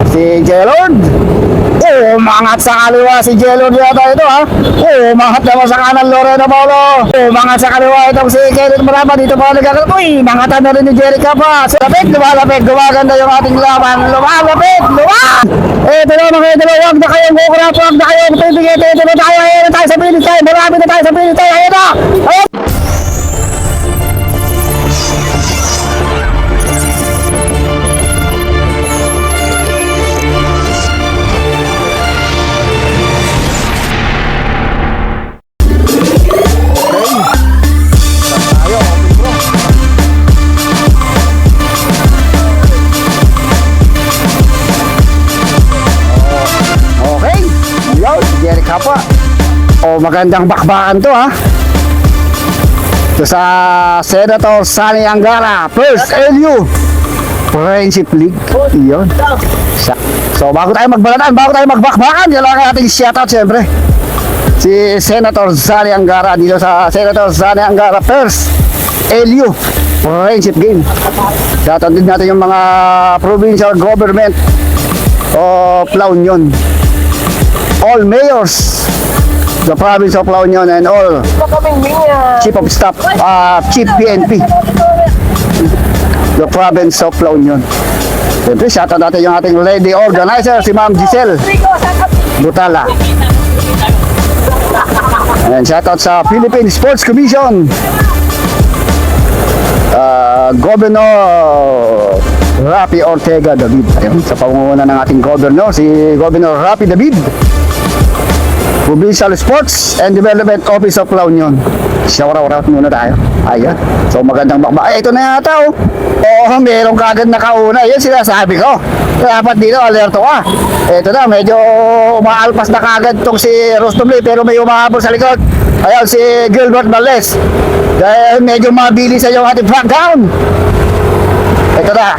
Si Jelord. Umangat sa kaliwa si Jelord yata ito ha. Umangat naman sa kanan Lorena Paulo. Umangat sa kaliwa itong si Kenneth Marapa. Dito pa nagkakaroon. Uy, mangatan na rin ni Jerica pa. Lapit, lumalapit. Gumaganda yung ating laban. Lumalapit, ito na mga ito. Huwag na kayong kukurap. Huwag na kayong titigit. Ito na tayo. Ayan na tayo sa pilit tayo. Marami na tayo sa pilit tayo. Ayan na. Ayan. Kapwa. Magandang bakbakan to ha. Ito sa Senator Sonny Angara, First LU Friendship League. Iyon. So bago tayo magbalatan, bago tayo magbakbakan, yan lang ating shoutout syempre. Si Senator Sonny Angara dito sa Senator Sonny Angara First LU Friendship Game. Shoutout din natin yung mga provincial government of La Union, all mayors, the province of La Union, and all chief of staff, chief PNP, the province of La Union. Siyempre, shoutout natin yung ating lady organizer, si Ma'am Giselle Butala. And shoutout sa Philippine Sports Commission, Governor Rapi Ortega David. Ayun, sa pangunguna ng ating governor, si Governor Rapi David, Provincial Sports and Development Office of La Union. Shout out muna tayo. Ayan. So magandang bakba. Ay, ito na yata oh. Oo, meron kagad nakauna. Yan sinasabi ko. Dapat dito, alerto ka. Ito na, medyo umaalpas na kagad itong si Rostomli, pero may umahabol sa likod. Ayan, si Gilbert Valdez. Dahil medyo mabilis sa yung ating front down. Ito na.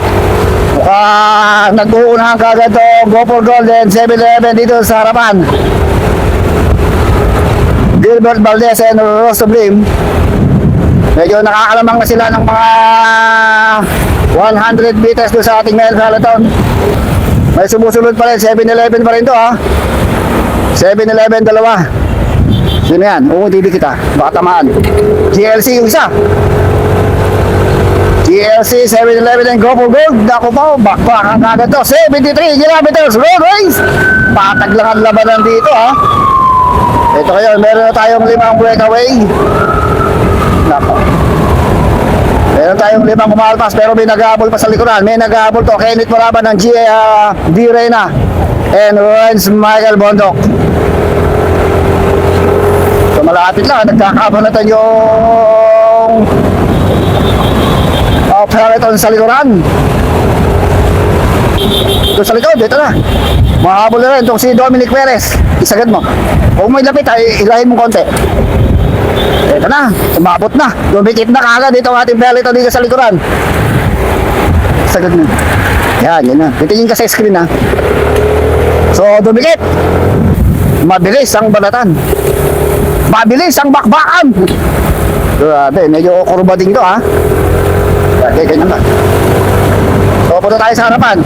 Mukhang nag-uunahan kagad ito. Go for Golden 7-11 dito sa harapan. Gilbert Valdez and Rosto Blim. Medyo nakakalamang na sila ng mga 100 meters doon sa ating male peloton. May sumusunod pa rin, 7-11 pa rin to ha. 7-11 dalawa. Sino yan? Umuntili kita, baka tamaan. GLC yung isa. GLC 7-11 and Go for Gold. Dako pa, bakbakan agad to. 73 kilometers road race. Patag lang ang labanan dito ha. Ito kayo, meron na tayong 5 breakaway. Nako. Meron tayong 5 kumalpas, pero may nag-aabol pa sa likuran. May nag-aabol to, Kenneth Maraba ng D. Reyna and Renz Michael Bondok. So malapit lang, nagkakabanatan yung peloton sa likuran. Ito sa likod, dito na. Mahabol na rin itong si Dominic Perez. Isagad mo. Kung may lapit ay ilahin mo konti. Ito na, umabot na. Dumikit na kagad dito ang ating peloton dito sa likuran. Isagad mo. Yan, yan na. Titingin ka sa screen ha. So, dumikit. Mabilis ang balatan. Mabilis ang bakbakan. Grabe, medyo kurbating to ha. Okay, ganyan na. So, punta tayo sa harapan.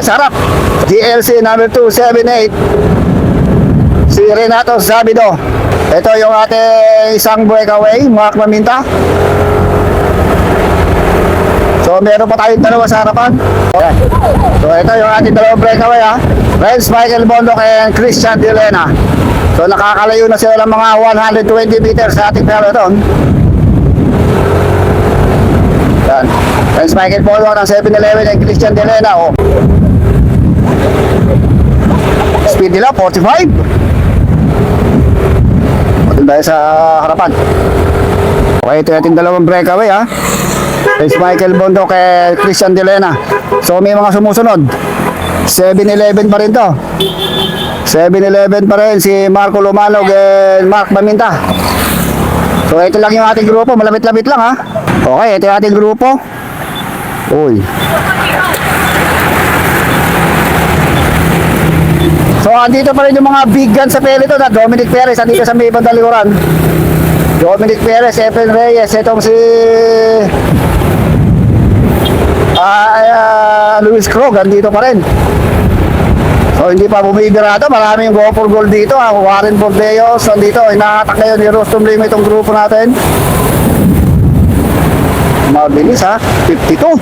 Sa harap, GLC number 278, si Renato Zabido. Ito yung ating isang breakaway, Mark Maminta. So meron pa tayong dalawa sa harapan. Okay. So ito yung ating dalawang breakaway ha, Renz Michael Bondok and Christian Dilena. So nakakalayo na sila ng mga 120 meters sa ating peloton. Yan, Renz Michael Bondok ng 7-11 and Christian Dilena. Oh, speed nila 45. Punta tayo sa harapan. Okay, ito yung dalawang breakaway ha. Renz Michael Bondok kay Christian Dilena. So may mga sumusunod. 7-11 pa rin to. 7-11 pa rin si Marco Lumanog and Mark Maminta. So ito lang yung ating grupo. Malapit-lapit lang ha. Okay, ito yung ating grupo. Uy. So andito pa rin yung mga big guns sa peloton na Dominic Perez andito sa may bandang likuran. Dominic Perez, Efren Reyes, itong si Luis Krog, andito pa rin. So hindi pa bumibirado, maraming go for gold dito ha. Warren Bordeos, andito, inaatak ngayon ni Rostom Lima itong grupo natin. Mabilis ha, 52.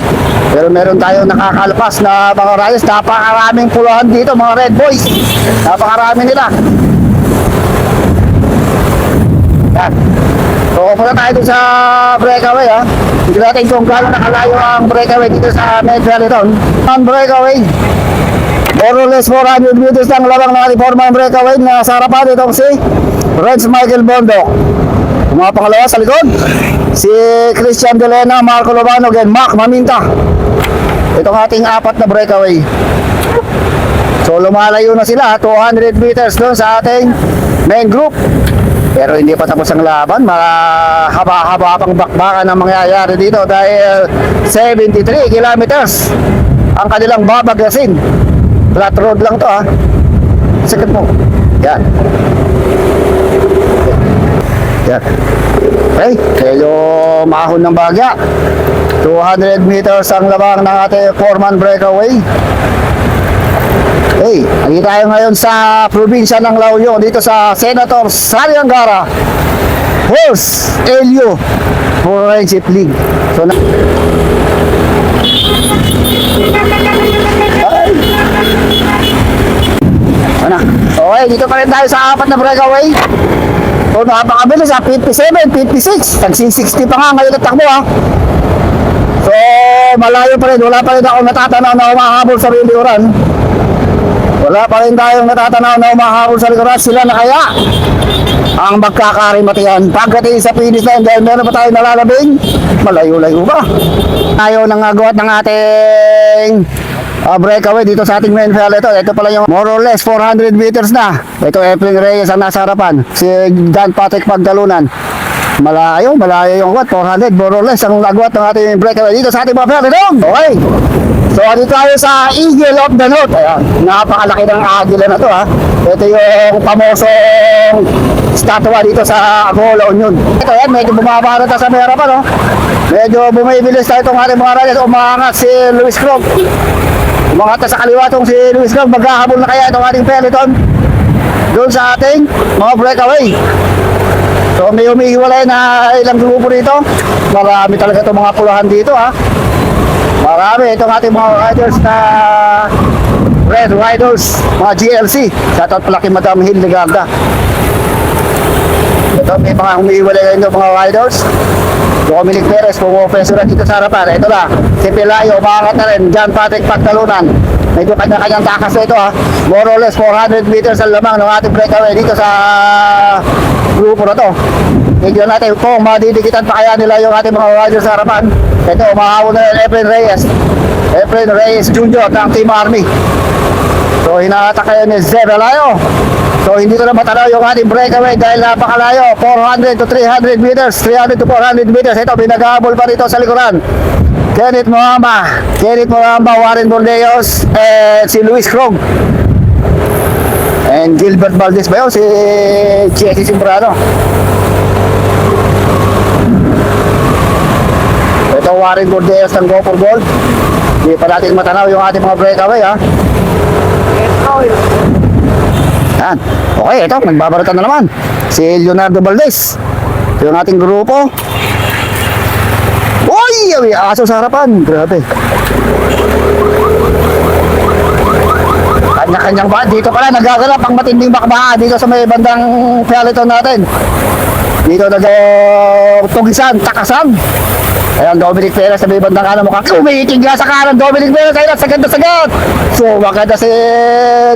Pero meron tayong nakakalpas na mga rayos. Napakaraming puluhan dito mga Red Boys. Napakarami nila. Yan. So punta tayo dun sa breakaway ha. Hindi natin kung gano'n nakalayo ang breakaway dito sa Medferiton. Ang breakaway, more or less 400 meters lang labang ng ating formal breakaway na sa harapan itong si Renz Michael Bondo. Mga pangalawa sa likod, si Christian Delena, Marco Lobano, and Mark Maminta. Itong ating apat na breakaway. So lumalayo na sila, 200 meters doon sa ating main group. Pero hindi pa tapos ang laban, mahaba-haba pang bakbakan ang mangyayari dito dahil 73 kilometers ang kanilang babagasin. Flat road lang to ha. Second mo. Yan. Yan. Okay, medyo mahon ng bagya. 200 meters ang labang ng ating 4-man breakaway. Hey, nandito tayo ngayon sa probinsya ng La Union, dito sa Senator Sani Angara Horse LU Friendship League. So, okay, dito pa rin tayo sa apat na breakaway. So napakabilis ha, 57, 56, tag-60 pa nga ngayon at takbo ha. So malayo pa rin, wala pa rin ako natatanaw na umahabol sa likuran. Wala pa rin tayong natatanaw na umahabol sa likuran. Sila na kaya ang magkakarimatihan pagdating sa finish line dahil meron pa tayong nalalabing malayo-layo ba. Tayo nang agawat ng ating breakaway dito sa ating main field. Ito pala yung more or less 400 meters na. Ito Efren Reyes ang nasa harapan, si Dan Patrick Pagdalunan. Malayo yung agwat, 400 more or less ang agwat ng ating breakaway dito sa ating mga field. Okay, so dito tayo sa Eagle of the North. Ayan, napakalaki ng agila na to ha. Ito yung pamosong statwa dito sa La Union. Ito yan, medyo bumaba na tayo sa may harapan no? Medyo bumibilis tayo itong ating mga rayas. Umangat si Luis Krog. Umangat na sa kaliwa itong si Luis Krog. Maghahabol na kaya itong ating peloton doon sa ating mga breakaway. So may humihiwalay na ilang grupo dito. Marami talaga itong mga pulahan dito ha. Marami itong ating mga riders na Red Riders, mga GLC. Shoutout pala kay Madam Hildegarda. Ito may mga humihiwalay na itong mga riders. Dominic Perez, pumofessor na dito sa harapan. Ito na, si Pelayo, umangat na rin. John Patrick Pagdalunan. Medyo kanya-kanyang takas na ito ha. More or less 400 meters ang lamang ng ating breakaway dito sa grupo na to. Tignan natin kung madidikitan pa kaya nila yung ating mga riders sa harapan. Ito, umahawon na rin Efren Reyes. Efren Reyes Jr. ng Team Army. So, hinahatak kayo ni Zeb Alayo. So, hindi ko na matanaw yung ating breakaway dahil napakalayo. 400 to 300 meters, 300 to 400 meters. Ito, pinaghahabol pa rito sa likuran. Kenneth Mohamba, Warren Bordeos, and si Luis Krog. And Gilbert Valdez ba yun? Si Jesse Simbrano. Ito, Warren Bordeos ng Go for Gold. Hindi pa natin matanaw yung ating mga breakaway ha. Yan. Okay, ito, nagbabaratan na naman si Leonardo Valdez. Ito yung ating grupo. Uy! May aso sa harapan. Grabe. Kanya-kanyang ba? Dito pala nagaganap ang matinding bakbakan dito sa may bandang peloton natin. Dito tugisan, takasan. Ayan, Dominic Perez sa may bandang kanan, mukhang kumikiga sa kanan. Dominic Perez, ayun, sagad na sagad. So, maganda si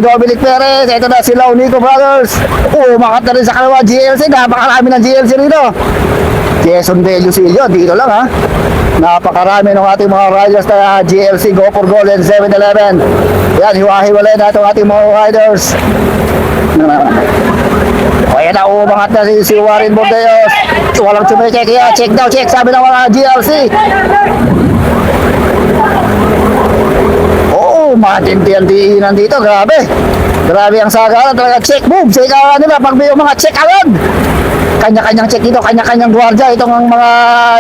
Dominic Perez. Ito na sila, Unico Brothers. Umakat na rin sa kalawa, GLC. Napakarami ng GLC rito. Jason Velusilio, dito lang ha. Napakarami ng ating mga riders na GLC, Go for Gold and 7-Eleven. Yan, hiwa-hiwalay na itong ating mga riders. Ayan na, umangat na si Warren Bordeos. Walang check, check daw, check, sabi ng mga GLC. matintihan diinan dito, grabe. Grabe ang sagana talaga, check move. Check nila, pag may mga check agad. Kanya-kanyang check dito, kanya-kanyang gwardiya. Itong mga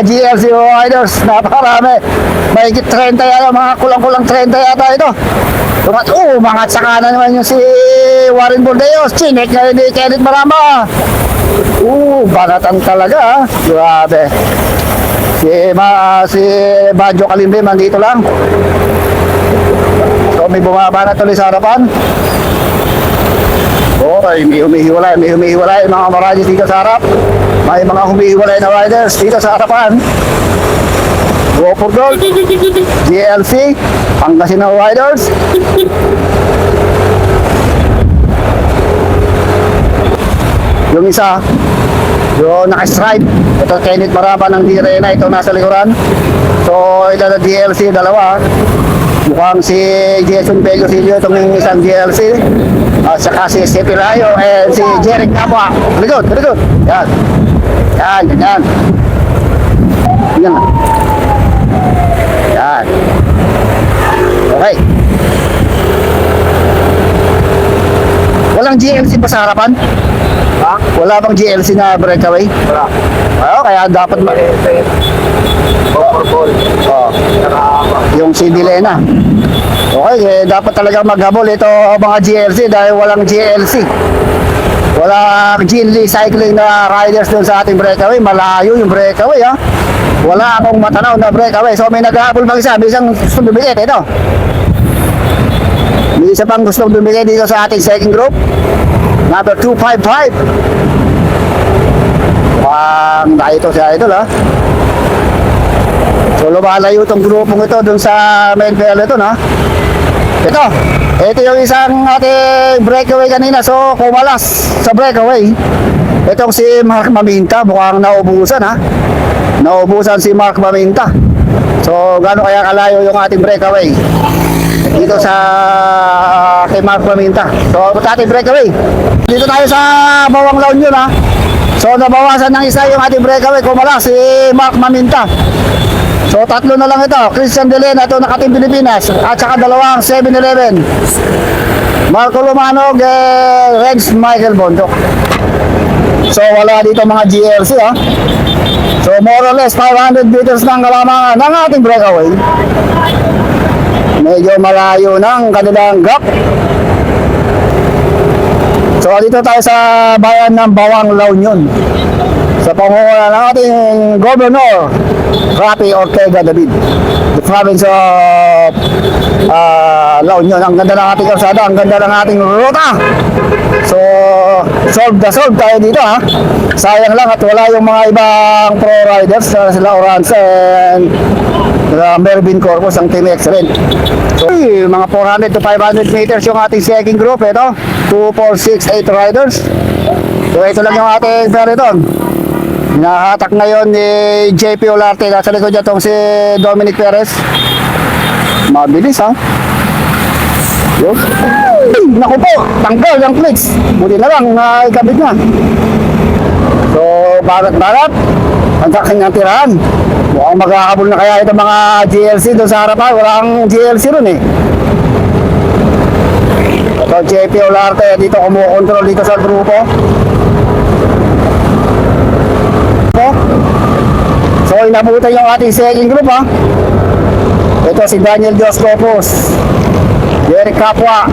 GLC riders, napakarami. Mahigit 30 yata, mga kulang-kulang 30 yata ito. Mga tsaka na naman yung si Warren Bordeos. Chinek na rin ni Kenneth Maramba. Banatan talaga, grabe. Si Badjo Kalimbe, mandito lang. So may bumaba na tuloy sa harapan. May humihiwalay mga Marajis dito sa harap. May mga humihiwalay na riders dito sa harapan. Go for gold. GLC, Pangasinan Riders. Yung isa, yung naka-stripe. Ito Kenneth Maraba ng Direna, ito nasa likuran. So ito na GLC, dalawa. Mukhang si Jason Pegosilio itong isang GLC. At saka si Pilayo and si Jeric Capua. Likod. Yan. Yan. Yan. Okay. Walang GLC pa sa harapan? Ha? Wala bang GLC na breakaway? Wala. Kaya dapat yung si Dilena. Okay, dapat talaga maghabol ito mga GLC dahil walang GLC. Walang GLC cycling na riders doon sa ating breakaway. Malayo yung breakaway, ha. Wala akong matanaw na breakaway. So may naghahabol bang isa? May isang gustong dumikit ito. May isa pang gustong dumikit dito sa ating second group. Number 255. Tayo ito siya idol, ha. So lumalayo itong grupong ito dun sa main peloton, ha. Ito yung isang ating breakaway kanina. So kumalas sa breakaway itong si Mark Maminta. Mukhang naubusan, ha. Naubusan si Mark Maminta. So gaano kaya kalayo yung ating breakaway dito sa kay Mark Maminta. So ating breakaway dito tayo sa Bawang La Union, ha. So nabawasan ng isa yung ating breakaway. Kumalas si Mark Maminta. So tatlo na lang ito, Christian Delena, ito nakating Pilipinas, at saka dalawang 7-Eleven, Marco Lumanog, Rex Michael Bondok. So wala dito mga GLC, ha. So more or less 500 meters ng kalamangan ng ating breakaway. Medyo malayo ng kanilang gap. So dito tayo sa bayan ng Bawang La Union, sa pangunguna ng ating Governor Rapi Ortega David, the province of La Union. Ang ganda ng ating kalsada, ang ganda ng ating ruta. So solve tayo dito, ha. Sayang lang at wala yung mga ibang pro riders, sila Orange and Mervin Corpus, ang Team Excellent. So mga 400 to 500 meters yung ating second group. Ito 2, 4, 6, 8 riders. So ito lang yung ating peloton. Nahatak ngayon ni JP Olarte. Nasa likod niya itong si Dominic Perez. Mabilis, ha. Yun. Naku po, tanggal yung clicks. Buti na lang, ikabit na. So barat ang kanyang tirahan. Mukhang magkakabul na kaya itong mga GLC doon sa harapan. Walang GLC ron, eh. So JP Olarte dito kumukontrol dito sa grupo. So inabutan yung ating second group, ha. Ito si Daniel Dios Copos, Jeric Capua.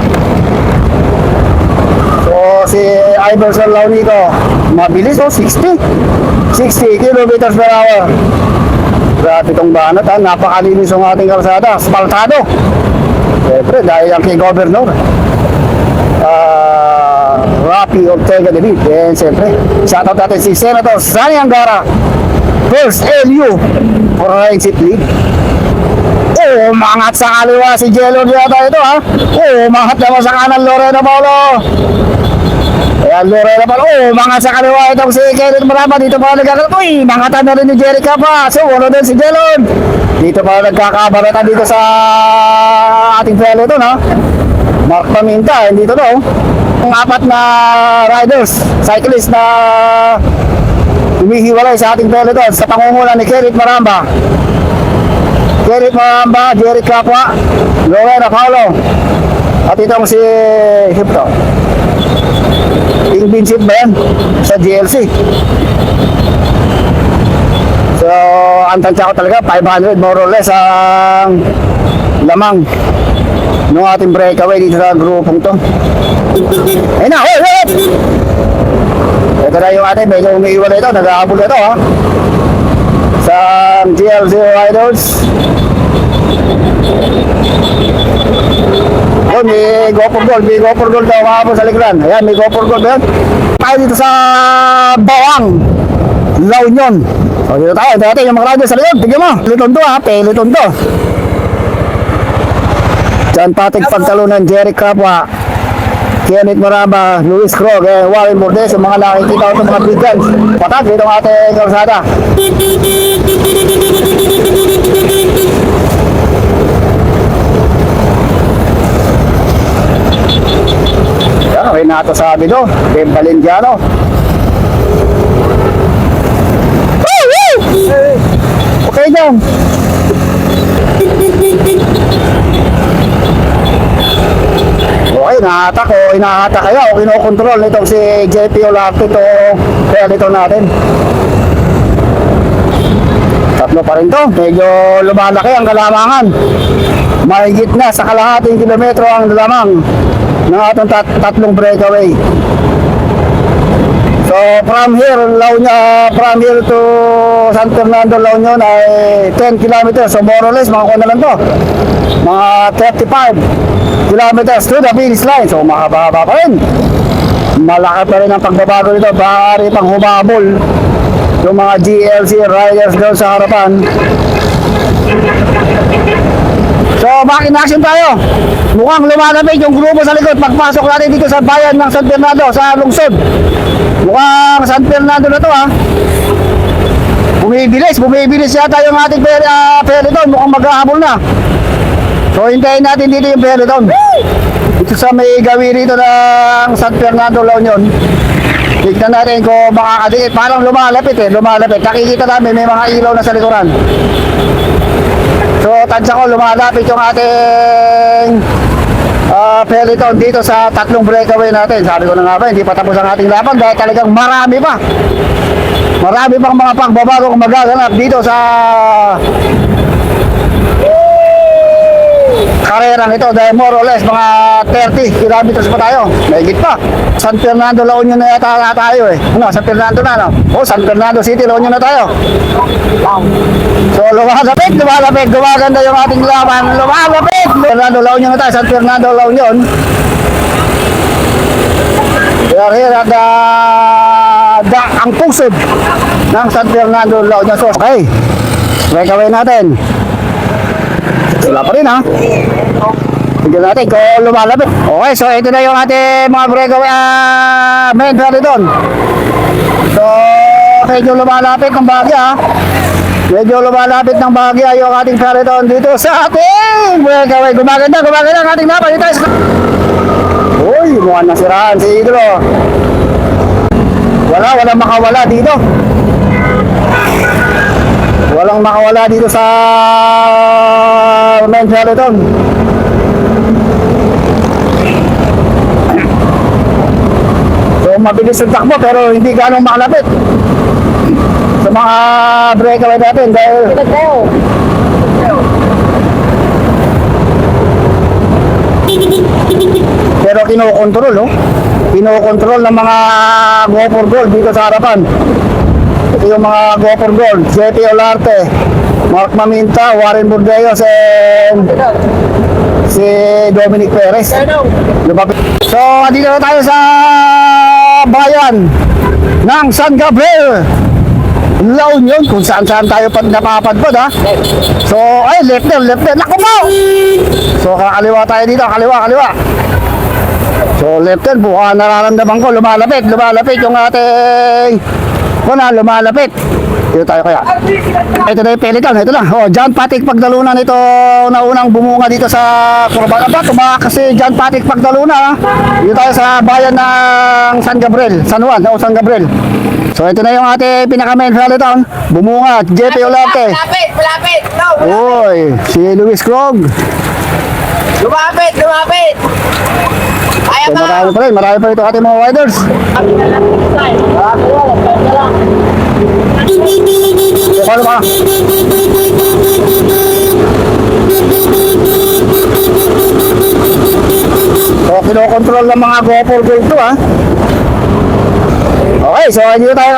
So si Iverson Launico, mabilis, 60 kilometers per hour. Grabe itong banat, ha. Napakalinis yung ating kalsada, asfaltado. Siyempre dahil ang kay Governor Rapi Ortega David. And siyempre shoutout natin si Senator Sani Angara, First LU Forensic League. Umangat sa kaliwa si Jello yata ito, ha. Umangat naman sa kanan Lorena Paulo. Ayan, Lorena Paulo. Umangat sa kaliwa itong si Kenneth Maraba. Dito pa nagkakaroon. Mangatan na rin ni Jeric Capua. So wala din si Jello. Dito pa nagkakabaratan dito sa ating peloton, ha. Mark Paminta, dito daw. Ang apat na riders, cyclist na humihiwalay sa ating peloton sa pangunguna ni Kenneth Maramba. Jerry Mamba, Jerry Capua, Rowena Paulo. At itong si Hipto. King Vincent ba yan? Sa GLC. So, ang tansya ko talaga, 500 more or less ang lamang ng ating breakaway dito sa grupong to. Ayun na, wait! Ito na yung ating, medyo umiiwala ito, nag-aabol ito ha. Sa GLC Riders. Yun, may go for gold daw mga sa likuran. Ayan, may go for gold yan. Tayo dito sa Bawang, La Union. So dito tayo, dito yung mga riders sa likod. Tignan mo, Peliton to ha, Peliton to. John Patrick Pagtalunan, Jerry Capua, Kenneth Maramba, Luis Krog, Warren Bordes, yung mga nakikita ko ng mga big guns. Patag, dito ang ating kalsada. Yan, Renato Sabido, Ben Valenziano. Okay dyan. Okay, inahatak kayo o kinokontrol nitong si JP Olarte ito. Kaya dito natin. Tatlo pa rin to. Medyo lumalaki ang kalamangan. Mahigit na sa kalahating kilometro ang lamang ng atong tatlong breakaway. So from here to San Fernando, La Union ay 10 kilometers. So more or less, mga na lang to. Mga 35 kilometers to the finish line. So mahaba pa rin. Malaki pa rin ang pagbabago nito. Bari pang humabol yung mga GLC riders doon sa harapan. So back in action tayo. Mukhang lumalapit yung grupo sa likod. Pagpasok natin dito sa bayan ng San Fernando, sa lungsod. Mukhang San Fernando na to ha. Bumibilis yata yung ating peloton. Mukhang maghahabol na. So hintayin natin dito yung peloton. Dito sa may gawin rito ng San Fernando, La Union. Tignan natin kung makakadikit. Parang lumalapit. Nakikita namin may mga ilaw na sa likuran. So tansya ko lumalapit yung ating peloton dito sa tatlong breakaway natin. Sabi ko na nga ba, hindi pa tapos ang ating laban dahil talagang marami pa. Marami pang mga pagbabagong magaganap dito sa karerang ito dahil more or less mga 30 kilometers pa tayo. Mahigit pa. San Fernando, La Union na yata tayo eh. Ano, San Fernando na no? Oh, San Fernando City, La Union na tayo. So lumalapit. Gumaganda yung ating laban. Lumalapit. Fernando, La Union na tayo. San Fernando, La Union. We are here at ang pusod ng San Fernando, La Union. So, okay. Breakaway natin. Sila pa rin ha. Tignan natin kung lumalapit. Okay, so ito na yung ating mga breakaway main peloton. So medyo lumalapit ng bahagya. Yung ating peloton dito sa ating breakaway. Gumaganda ang ating laban. Uy, mukhang nasiraan si Idolo. Walang makawala dito. Walang makawala dito sa main peloton. So mabilis ang takbo pero hindi ganong makalapit sa mga breakaway natin dahil pero kinokontrol kinokontrol ng mga go for gold dito sa harapan. Ito yung mga go for gold, JP Olarte, Mark Maminta, Warren Bordeos, and si Dominic Perez. So, andito na tayo sa bayan ng San Gabriel, La Union, kung saan tayo napapadpad ha. So, ay, left there, naku po! So, kakaliwa tayo dito, kaliwa. So, left there, buka nararamdaman ko, lumalapit yung ating lumalapit Dito tayo kaya. Ito na yung pelican. Ito na. Oh, John Patrick Pagdalunan. Ito na unang bumunga dito sa Corbata. Kasi John Patrick Pagdalunan. Dito tayo sa bayan ng San Gabriel. San Juan. O San Gabriel. So ito na yung ating pinaka-main Halitown. Bumunga. JP Olarte. Malapit! No! Uy, si Luis Krog. Lumapit! Kaya So ba? marami pa ito ating mga riders. Paano ba? So, kinokontrol ng mga GoPro Gold to, ha? Okay, so dito tayo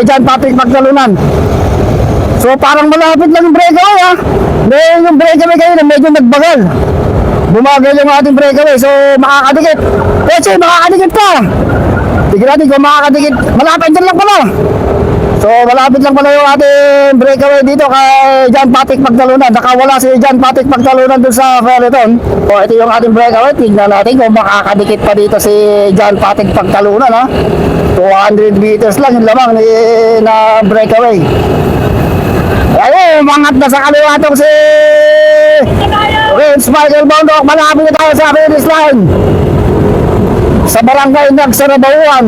John Patrick Pagdalunan. So, parang malapit lang yung breakaway, ha? Yung breakaway kayo na medyo nagbagal. Bumagal yung ating breakaway, so makakadikit. Kasi makakadikit pa. Tignan natin kung makakadikit. Malapit dyan lang pala. So malapit lang pala yung ating breakaway dito kay John Patrick Pagdalunan. Nakawala si John Patrick Pagdalunan dun sa Halitown. So ito yung ating breakaway. Tignan natin kung makakadikit pa dito si John Patrick Pagdalunan, ha. 200 meters lang yung lamang na breakaway. Ayun, umangat na sa kaliwa tong si Vince Michael Bondok. Malapit na tayo sa finish line sa barangay Nagsarabauan.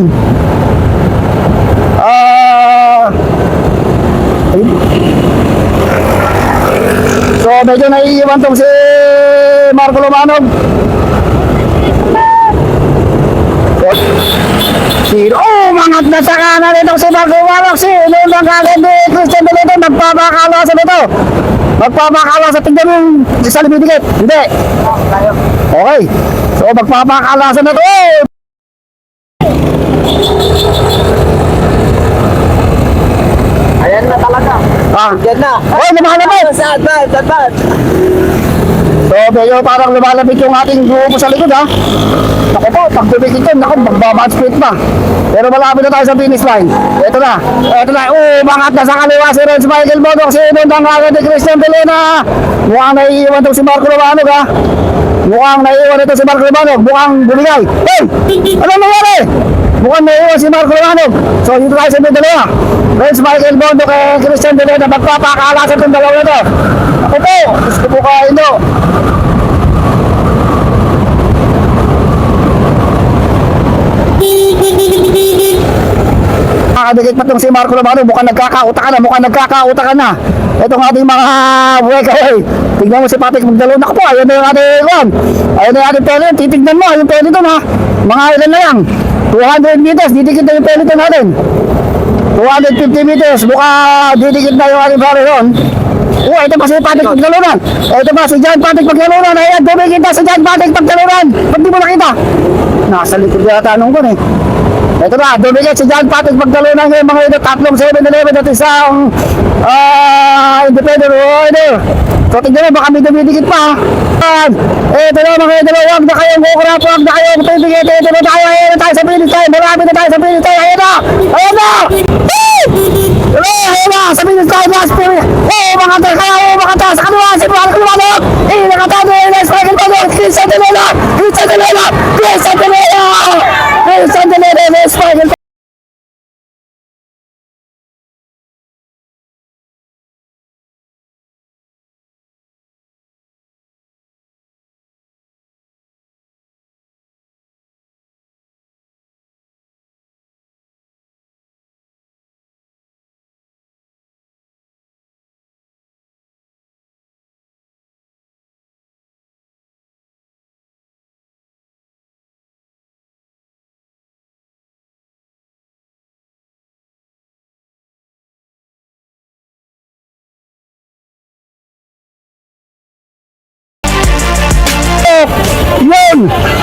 So medyo naiiwan tong si Marco Lumanog. Umangat na sa kanan itong si Marco Lumanog. Sino lang kagad ni Christian Delete? Magpapakalasan ito. Magpapakalasan. Tingnan mo yung sa libidikit. Hindi. Okay. So magpapakalasan na ito. Ayan na talaga. Yan na. Oh, lumalapit. Saan? So, medyo parang lumalapit yung ating grupo sa likod, ha. Naku po, pag dumikit yun, naku, magbabad split pa. Pero malapit na tayo sa finish line. Ito na. Umangat na sa kaliwa si Vince Michael Bondok. Si Nundang agad ni Christian Delena. Mukhang naiiwan itong si Marco Lumanog, ha. Mukhang naiiwan ito si Marco Lumanog. Mukhang bumigay. Hey! Ano nangyari? Mukhang naiiwan si Marco Lumanog. So, dito tayo sa may dalawa. Vince Michael Bondok kay Christian Delena. Magpapakalasan itong dalawa na ito. Ako po, gusto po kain ito. Nakadikit pa itong si Marco Lumanog. Mukhang nagkakautakan na. Itong ating mga breakaway. Tignan mo si Patrick Pagdalunan. Ako po, ayun na yung ating one. Ayun na yung ating peloton. Titignan mo yung peloton, ha. Mga ilan na lang. 200 meters, didikit na yung peloton natin. 250 meters, mukha didikit na yung ating peloton. Ito pa si Patrick Pagdalunan. Ito pa si John Patrick Pagdalunan. Ayan, dumikit na si John Patrick Pagdalunan. Ba't di mo nakita? Nasa likod yata nung kun, eh. Ito na, dumikit si John Patrick Pagdalunan ngayon mga ito, tatlong 7-11 at isang independent rider. So tignan mo, baka may dumidikit pa. Ito na mga ito, huwag na kayong kukurap, huwag na kayong pipigit. Ito na tayo, ayan na tayo sa finish time. Marami na tayo sa finish time, ayan na! Ayan na! Ayan na! Sa finish time, last period. Mga tayo sa kaliwa, si Marco Lumanog. Nakatago yung next second to go. Christian Delena! Next second. Yun!